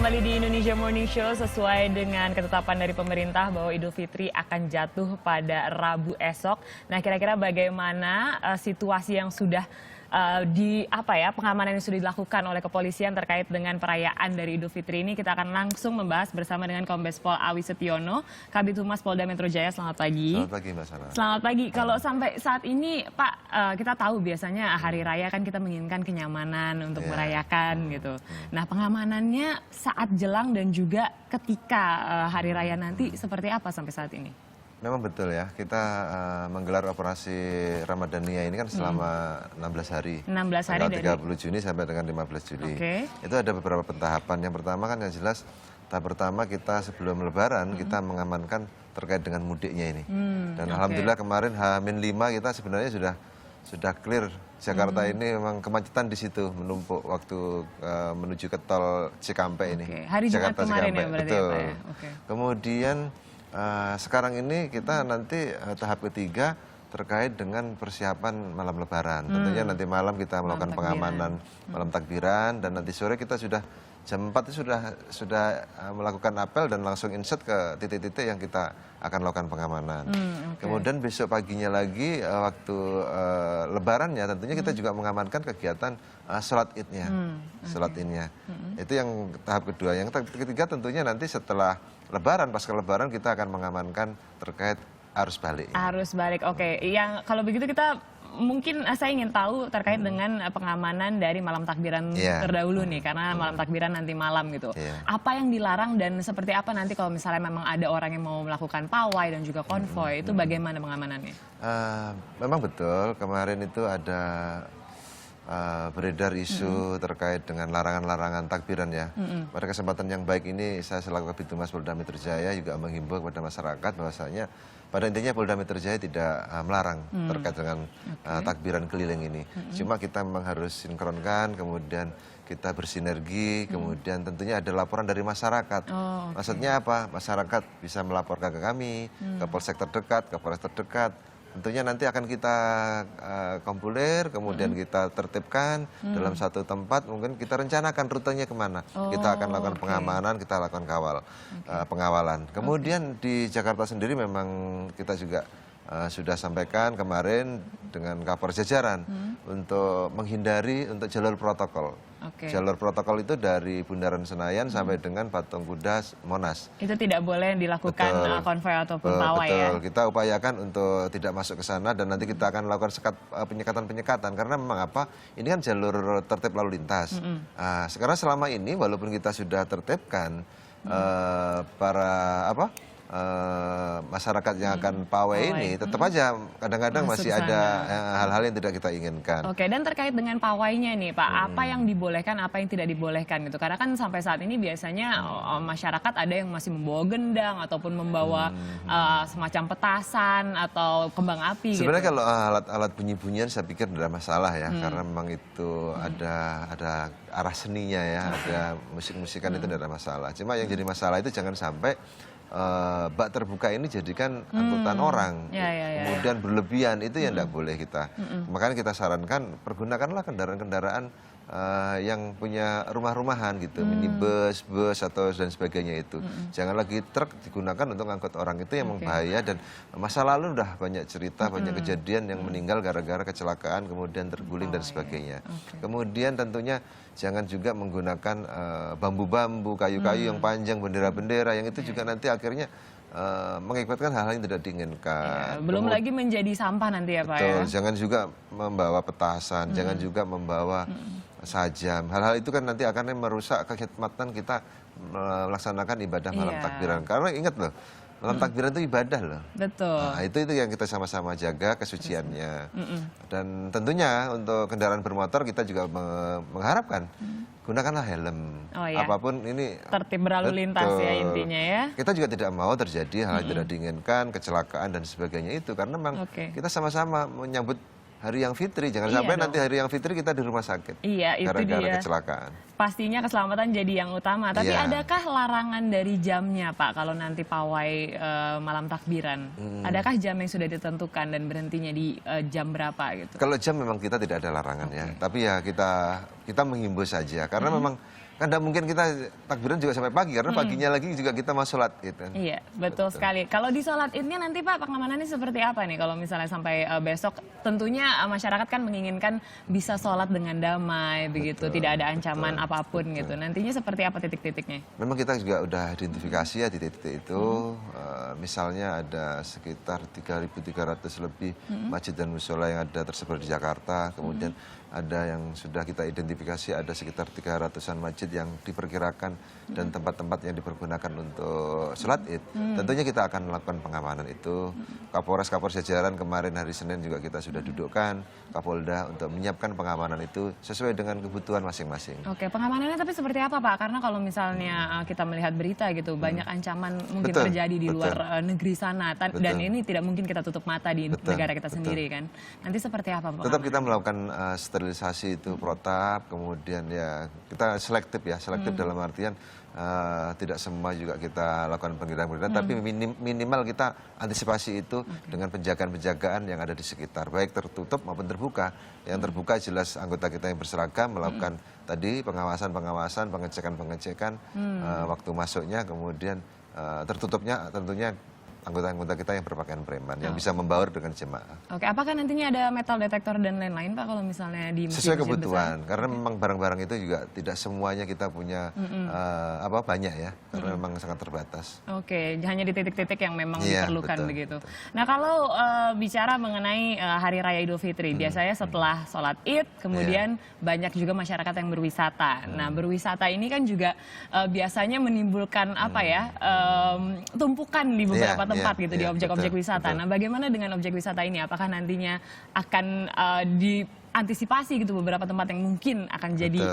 kembali di Indonesia Morning Show. Sesuai dengan ketetapan dari pemerintah bahwa Idul Fitri akan jatuh pada Rabu esok. Nah, kira-kira bagaimana situasi yang sudah pengamanan yang sudah dilakukan oleh kepolisian terkait dengan perayaan dari Idul Fitri ini? Kita akan langsung membahas bersama dengan Kombes Pol Awi Setiono, Kabid Humas Polda Metro Jaya. Selamat pagi. Selamat pagi, Mbak Sarah. Selamat pagi. Kalau sampai saat ini, Pak, kita tahu biasanya hari raya kan kita menginginkan kenyamanan untuk merayakan gitu. Nah, pengamanannya saat jelang dan juga ketika hari raya nanti seperti apa sampai saat ini? Memang betul ya, kita menggelar operasi Ramadhania ini kan selama 16 hari. 16 hari dari 30 Juni sampai dengan 15 Juli. Itu ada beberapa pentahapan. Yang pertama kan yang jelas, tahap pertama kita sebelum Lebaran kita mengamankan terkait dengan mudiknya ini. Dan alhamdulillah kemarin H-5 kita sebenarnya sudah clear. Jakarta ini memang kemacetan di situ, menumpuk waktu menuju ke tol Cikampek ini. Hari Jumat Jakarta kemarin Cikampek. ya berarti betul. ya, Pak, ya? Kemudian sekarang ini kita nanti tahap ketiga terkait dengan persiapan malam Lebaran. Tentunya nanti malam kita melakukan pengamanan malam takbiran, dan nanti sore kita sudah jam 4 itu sudah melakukan apel dan langsung insert ke titik-titik yang kita akan lakukan pengamanan. Kemudian besok paginya lagi waktu Lebarannya tentunya kita juga mengamankan kegiatan sholat idnya. Sholat idnya. Itu yang tahap kedua. Yang ketiga tentunya nanti setelah Lebaran, pasca Lebaran kita akan mengamankan terkait arus balik. Arus balik, oke. Yang kalau begitu kita mungkin saya ingin tahu terkait dengan pengamanan dari malam takbiran terdahulu nih, karena malam takbiran nanti malam gitu. Apa yang dilarang dan seperti apa nanti kalau misalnya memang ada orang yang mau melakukan pawai dan juga konvoy, itu bagaimana pengamanannya? Memang betul, kemarin itu ada beredar isu terkait dengan larangan-larangan takbiran ya. Pada kesempatan yang baik ini saya selaku Kabid Humas Polda Metro Jaya juga menghimbau kepada masyarakat bahwasanya pada intinya Polda Metro Jaya tidak melarang terkait dengan takbiran keliling ini. Cuma kita memang harus sinkronkan, kemudian kita bersinergi, kemudian tentunya ada laporan dari masyarakat. Maksudnya apa? Masyarakat bisa melaporkan ke kami, ke polsek terdekat, ke polres terdekat. Tentunya nanti akan kita kompuler, kemudian kita tertibkan dalam satu tempat, mungkin kita rencanakan rutenya kemana. Kita akan lakukan pengamanan, kita lakukan pengawalan. Kemudian di Jakarta sendiri memang kita juga sudah sampaikan kemarin dengan Kapolres jajaran untuk menghindari untuk jalur protokol. Jalur protokol itu dari Bundaran Senayan sampai dengan Patung Kuda Monas. Itu tidak boleh dilakukan konvoy ataupun pawai ya? Betul, kita upayakan untuk tidak masuk ke sana dan nanti kita akan lakukan penyekatan-penyekatan. Karena memang ini kan jalur tertib lalu lintas. Sekarang selama ini walaupun kita sudah tertibkan masyarakat yang akan pawai ini, tetap aja kadang-kadang masih ada hal-hal yang tidak kita inginkan. Dan terkait dengan pawainya nih Pak, apa yang dibolehkan, apa yang tidak dibolehkan gitu? Karena kan sampai saat ini biasanya masyarakat ada yang masih membawa gendang ataupun membawa semacam petasan atau kembang api. Sebenarnya kalau alat-alat bunyi-bunyian saya pikir tidak ada masalah ya, karena memang itu ada arah seninya ya, ada musik-musikan itu tidak ada masalah. Cuma yang jadi masalah itu jangan sampai bak terbuka ini jadikan angkutan orang, kemudian berlebihan, itu yang tidak boleh kita. Makanya kita sarankan pergunakanlah kendaraan-kendaraan yang punya rumah-rumahan gitu, minibus, bus atau dan sebagainya itu. Jangan lagi truk digunakan untuk angkut orang, itu yang membahaya. Dan masa lalu udah banyak cerita, banyak kejadian yang meninggal gara-gara kecelakaan, kemudian terguling dan sebagainya. Kemudian tentunya jangan juga menggunakan bambu-bambu, kayu-kayu yang panjang, bendera-bendera, yang itu juga nanti akhirnya mengakibatkan hal-hal yang tidak diinginkan. Belum lagi menjadi sampah nanti ya Pak. Betul, jangan juga membawa petasan, jangan juga membawa sajam. Hal-hal itu kan nanti akan merusak kekhidmatan kita melaksanakan ibadah malam takbiran. Karena ingat loh, malam takbiran itu ibadah loh. Betul. Nah, itu yang kita sama-sama jaga kesuciannya. Dan tentunya untuk kendaraan bermotor kita juga mengharapkan gunakanlah helm. Apapun ini tertib berlalu lintas ya intinya ya. Kita juga tidak mau terjadi hal yang tidak diinginkan, kecelakaan dan sebagainya itu. Karena memang kita sama-sama menyambut Hari yang Fitri, jangan sampai nanti Hari yang Fitri kita di rumah sakit. Iya, itu gara-gara dia. Kecelakaan. Pastinya keselamatan jadi yang utama. Tapi adakah larangan dari jamnya Pak kalau nanti pawai malam takbiran? Adakah jam yang sudah ditentukan dan berhentinya di jam berapa gitu? Kalau jam memang kita tidak ada larangan ya. Tapi ya kita menghimbau saja. Karena memang kadang mungkin kita takbiran juga sampai pagi karena paginya lagi juga kita mau sholat gitu. Iya, betul sekali. Kalau di sholat Idnya nanti Pak pengamanannya seperti apa nih kalau misalnya sampai besok? Tentunya masyarakat kan menginginkan bisa sholat dengan damai begitu, tidak ada ancaman apapun gitu. Nantinya seperti apa titik-titiknya? Memang kita juga udah identifikasi ya di titik-titik itu, misalnya ada sekitar 3.300 lebih masjid dan musola yang ada tersebar di Jakarta, kemudian ada yang sudah kita identifikasi ada sekitar 300-an masjid yang diperkirakan dan tempat-tempat yang dipergunakan untuk sholat Id. Tentunya kita akan melakukan pengamanan itu. Kapolres jajaran kemarin hari Senin juga kita sudah dudukkan, Kapolda untuk menyiapkan pengamanan itu sesuai dengan kebutuhan masing-masing. Oke, pengamanannya tapi seperti apa Pak? Karena kalau misalnya kita melihat berita gitu, banyak ancaman mungkin terjadi di luar negeri sana. Dan ini tidak mungkin kita tutup mata di negara kita sendiri kan. Nanti seperti apa Pak? Tetap kita melakukan sterilisasi itu protap, kemudian ya kita selektif ya, selektif dalam artian tidak semua juga kita lakukan penggeledahan, tapi minimal kita antisipasi itu dengan penjagaan-penjagaan yang ada di sekitar, baik tertutup maupun terbuka. Yang terbuka jelas anggota kita yang berseragam melakukan tadi pengawasan-pengawasan, pengecekan-pengecekan waktu masuknya, kemudian tertutupnya tentunya anggota-anggota kita yang berpakaian preman yang bisa membaur dengan jemaah. Oke, apakah nantinya ada metal detektor dan lain-lain Pak kalau misalnya di masjid-masjid sesuai kebutuhan besar? Karena memang barang-barang itu juga tidak semuanya kita punya banyak ya, karena memang sangat terbatas. Oke, hanya di titik-titik yang memang diperlukan begitu. Nah kalau bicara mengenai Hari Raya Idul Fitri, biasanya setelah sholat Id, kemudian banyak juga masyarakat yang berwisata. Nah berwisata ini kan juga biasanya menimbulkan tumpukan di beberapa tempat gitu di objek-objek wisata. Nah, bagaimana dengan objek wisata ini? Apakah nantinya akan diantisipasi gitu beberapa tempat yang mungkin akan jadi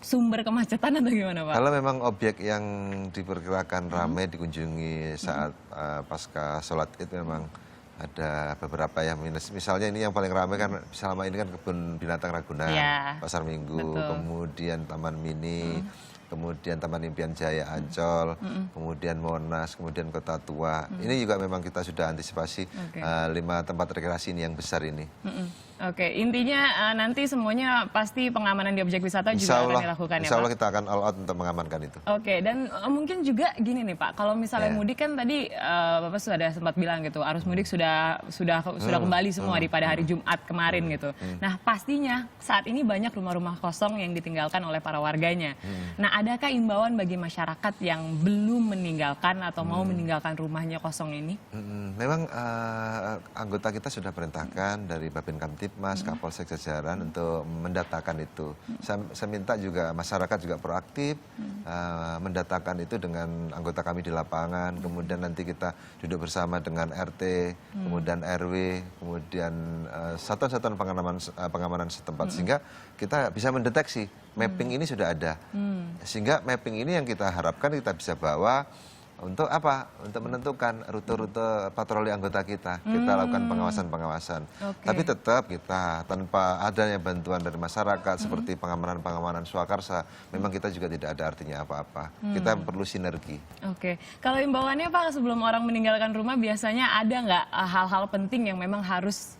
sumber kemacetan atau gimana Pak? Kalau memang objek yang diperkirakan ramai dikunjungi saat pasca sholat Id memang ada beberapa yang minus. Misalnya ini yang paling ramai kan selama ini kan Kebun Binatang Ragunan, Pasar Minggu, kemudian Taman Mini, kemudian Taman Impian Jaya Ancol, kemudian Monas, kemudian Kota Tua. Ini juga memang kita sudah antisipasi 5 tempat rekreasi ini yang besar ini. Oke, intinya nanti semuanya pasti pengamanan di objek wisata juga akan dilakukan ya Pak? Insya Allah kita akan all out untuk mengamankan itu. Oke, dan mungkin juga gini nih Pak, kalau misalnya mudik kan tadi Bapak sudah sempat bilang gitu, arus mudik sudah kembali semua pada hari Jumat kemarin gitu. Nah pastinya saat ini banyak rumah-rumah kosong yang ditinggalkan oleh para warganya. Nah adakah imbauan bagi masyarakat yang belum meninggalkan atau mau meninggalkan rumahnya kosong ini? Memang anggota kita sudah perintahkan dari Babin Kamtibmas, Kapolsek jajaran untuk mendatakan itu. Saya minta juga masyarakat juga proaktif mendatakan itu dengan anggota kami di lapangan, kemudian nanti kita duduk bersama dengan RT, kemudian RW, kemudian satuan-satuan pengamanan setempat, sehingga kita bisa mendeteksi mapping ini sudah ada. Sehingga mapping ini yang kita harapkan kita bisa bawa untuk apa? Untuk menentukan rute-rute patroli anggota kita. Kita lakukan pengawasan-pengawasan. Tapi tetap kita tanpa adanya bantuan dari masyarakat seperti pengamanan-pengamanan swakarsa, memang kita juga tidak ada artinya apa-apa. Kita perlu sinergi. Oke. Kalau imbauannya Pak sebelum orang meninggalkan rumah biasanya ada nggak hal-hal penting yang memang harus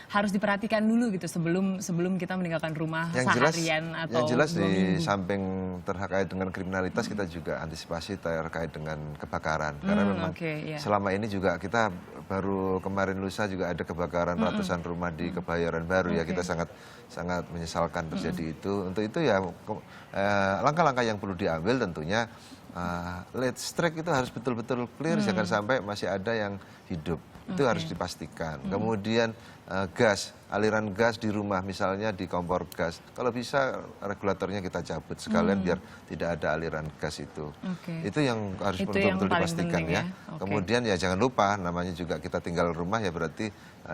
harus diperhatikan dulu gitu sebelum kita meninggalkan rumah seharian atau yang jelas di samping terkait dengan kriminalitas kita juga antisipasi terkait dengan kebakaran, karena memang selama ini juga kita baru kemarin lusa juga ada kebakaran ratusan rumah di Kebayoran Baru ya, kita sangat menyesalkan terjadi itu. Untuk itu ya langkah-langkah yang perlu diambil tentunya listrik itu harus betul-betul clear, jangan sampai masih ada yang hidup, itu harus dipastikan. Kemudian gas, aliran gas di rumah misalnya di kompor gas, kalau bisa regulatornya kita cabut sekalian biar tidak ada aliran gas itu. Itu yang harus betul-betul dipastikan ya. Kemudian ya jangan lupa namanya juga kita tinggal rumah ya, berarti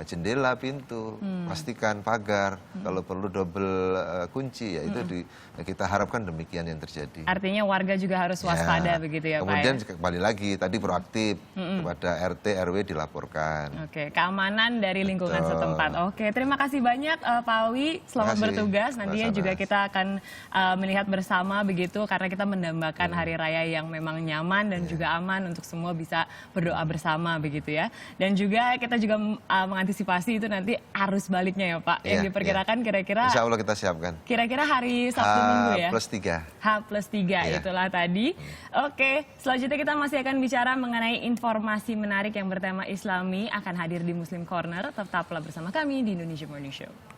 jendela, pintu, pastikan pagar, kalau perlu double kunci ya, itu kita harapkan demikian yang terjadi. Artinya warga juga harus waspada begitu ya Pak. Kemudian kembali lagi tadi proaktif kepada RT RW dilaporkan. Keamanan dari lingkungan setempat. Terima kasih banyak Pak Awi, selamat bertugas. Nantinya juga kita akan melihat bersama begitu, karena kita mendambakan hari raya yang memang nyaman dan juga aman untuk semua bisa berdoa bersama begitu ya. Dan juga kita juga mengantisipasi itu nanti arus baliknya ya Pak, yang diperkirakan kira-kira Insya Allah kita siapkan. Kira-kira hari Sabtu Minggu ya? H+3. H+3, itulah tadi. Oke, selanjutnya kita masih akan bicara mengenai informasi menarik yang bertema Islami, akan hadir di Muslim Corner. Tetaplah bersama kami di Indonesia Morning Show.